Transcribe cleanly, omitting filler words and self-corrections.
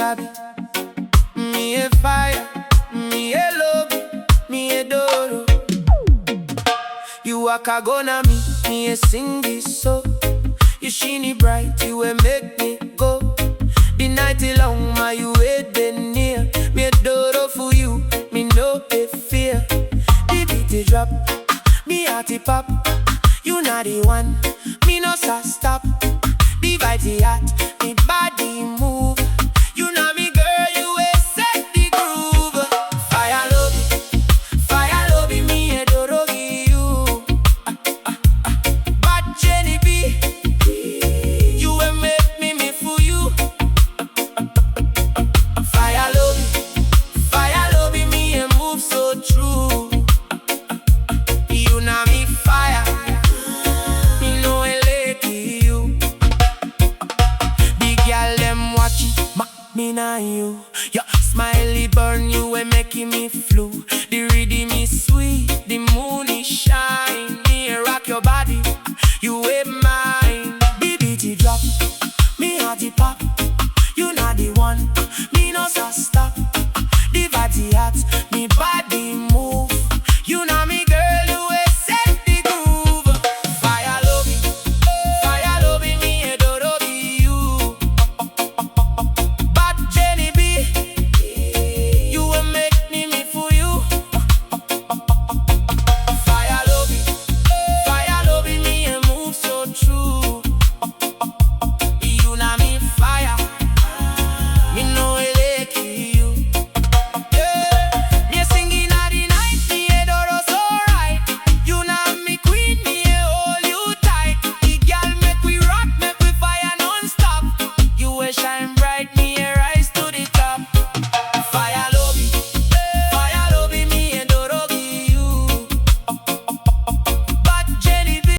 sabi. Me a fire, me a lobi, me a doro. You waka gonna me a singi so. You shini bright, you will make me go. The night long, my you wait been near. Me a doro for you, me no a fear. The beat drop, me hearty pop. You not the one, me no sa stop. The vibes hot, me